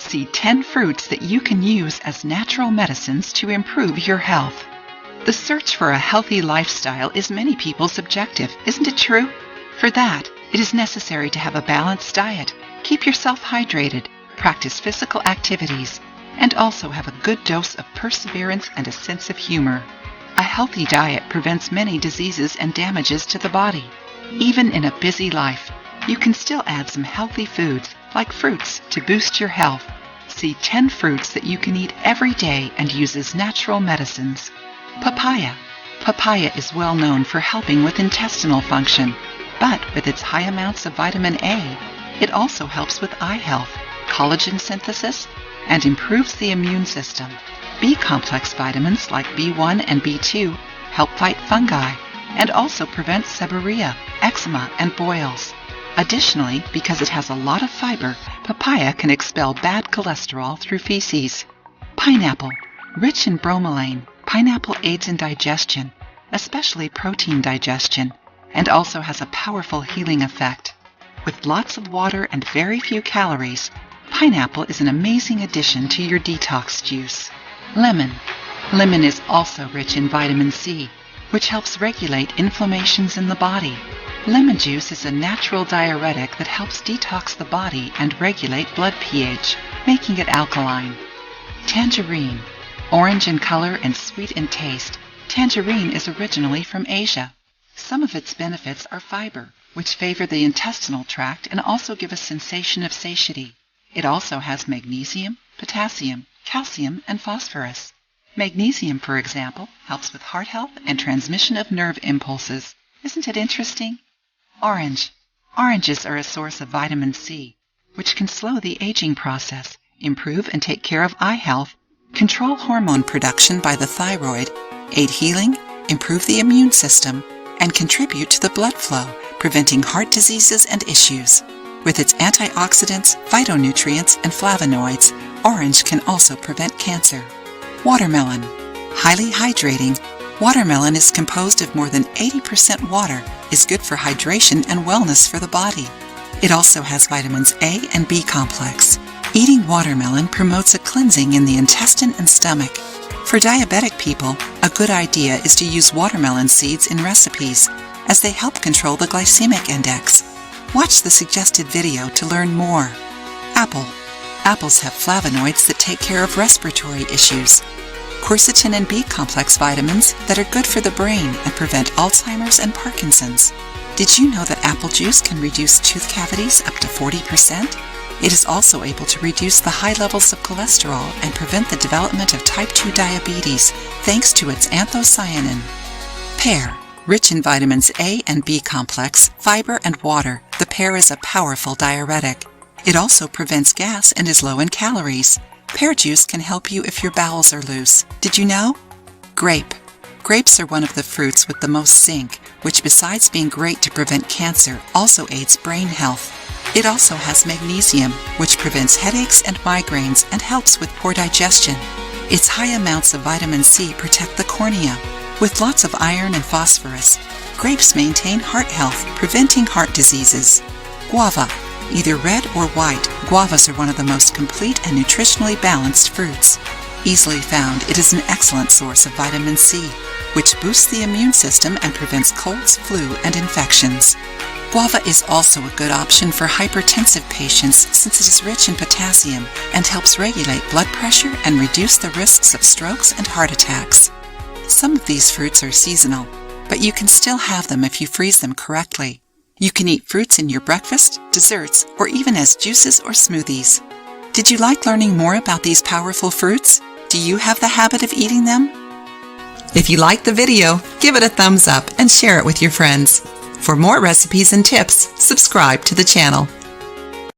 See 10 fruits that you can use as natural medicines to improve your health. The search for a healthy lifestyle is many people's objective, isn't it true? For that, it is necessary to have a balanced diet, keep yourself hydrated, practice physical activities, and also have a good dose of perseverance and a sense of humor. A healthy diet prevents many diseases and damages to the body. Even in a busy life, you can still add some healthy foods, like fruits, to boost your health. See 10 fruits that you can eat every day and use as natural medicines. Papaya. Papaya is well known for helping with intestinal function, but with its high amounts of vitamin A, it also helps with eye health, collagen synthesis, and improves the immune system. B-complex vitamins like B1 and B2 help fight fungi and also prevent seborrhea, eczema, and boils. Additionally, because it has a lot of fiber, papaya can expel bad cholesterol through feces. Pineapple. Rich in bromelain, pineapple aids in digestion, especially protein digestion, and also has a powerful healing effect. With lots of water and very few calories, pineapple is an amazing addition to your detox juice. Lemon. Lemon is also rich in vitamin C, which helps regulate inflammations in the body. Lemon juice is a natural diuretic that helps detox the body and regulate blood pH, making it alkaline. Tangerine. Orange in color and sweet in taste, tangerine is originally from Asia. Some of its benefits are fiber, which favor the intestinal tract and also give a sensation of satiety. It also has magnesium, potassium, calcium, and phosphorus. Magnesium, for example, helps with heart health and transmission of nerve impulses. Isn't it interesting? Orange. Oranges are a source of vitamin C, which can slow the aging process, improve and take care of eye health, control hormone production by the thyroid, aid healing, improve the immune system, and contribute to the blood flow, preventing heart diseases and issues. With its antioxidants, phytonutrients, and flavonoids, orange can also prevent cancer. Watermelon. Highly hydrating, watermelon is composed of more than 80% water, is good for hydration and wellness for the body. It also has vitamins A and B complex. Eating watermelon promotes a cleansing in the intestine and stomach. For diabetic people, a good idea is to use watermelon seeds in recipes, as they help control the glycemic index. Watch the suggested video to learn more. Apple. Apples have flavonoids that take care of respiratory issues. Quercetin and B-complex vitamins that are good for the brain and prevent Alzheimer's and Parkinson's. Did you know that apple juice can reduce tooth cavities up to 40%? It is also able to reduce the high levels of cholesterol and prevent the development of type 2 diabetes thanks to its anthocyanin. Pear. Rich in vitamins A and B complex, fiber, and water, the pear is a powerful diuretic. It also prevents gas and is low in calories. Pear juice can help you if your bowels are loose. Did you know? Grape. Grapes are one of the fruits with the most zinc, which besides being great to prevent cancer, also aids brain health. It also has magnesium, which prevents headaches and migraines and helps with poor digestion. Its high amounts of vitamin C protect the cornea. With lots of iron and phosphorus, grapes maintain heart health, preventing heart diseases. Guava. Either red or white, guavas are one of the most complete and nutritionally balanced fruits. Easily found, it is an excellent source of vitamin C, which boosts the immune system and prevents colds, flu, and infections. Guava is also a good option for hypertensive patients since it is rich in potassium and helps regulate blood pressure and reduce the risks of strokes and heart attacks. Some of these fruits are seasonal, but you can still have them if you freeze them correctly. You can eat fruits in your breakfast, desserts, or even as juices or smoothies. Did you like learning more about these powerful fruits? Do you have the habit of eating them? If you liked the video, give it a thumbs up and share it with your friends. For more recipes and tips, subscribe to the channel.